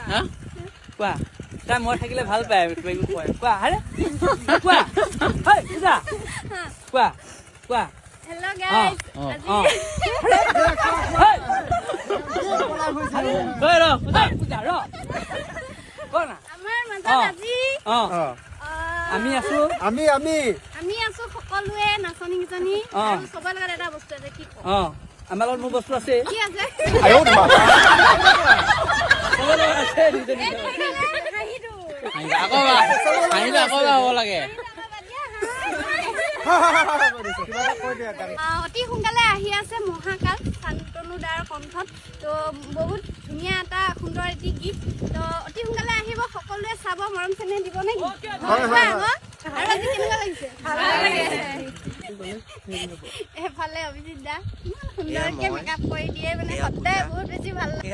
হা কোৱা তাই মই থাকিলে ভাল পায় কোৱা আৰে কোৱা হেই পূজা কোৱা কোৱা হেল্ল' গাইজ আমি আছো সকলোৱে নাচনী কিজনী চবৰ লগত এটা বস্তু আছে কি কওঁ আমাৰ লগত মোৰ বস্তু আছে কি আছে অতি সোনকালে আহি আছে মহাকাল শান্তনু দাৰ কণ্ঠত তো বহুত ধুনীয়া এটা সুন্দৰ এটি গীত তো অতি সোনকালে আহিব সকলোৱে চাব মৰম চেনেহ দিব নেকি আৰু আজি কেনেকুৱা লাগিছে এফালে অভিজিত দা ইমান সুন্দৰকে মেকআপ কৰি দিয়ে মানে সদায় বহুত বেছি ভাল লাগে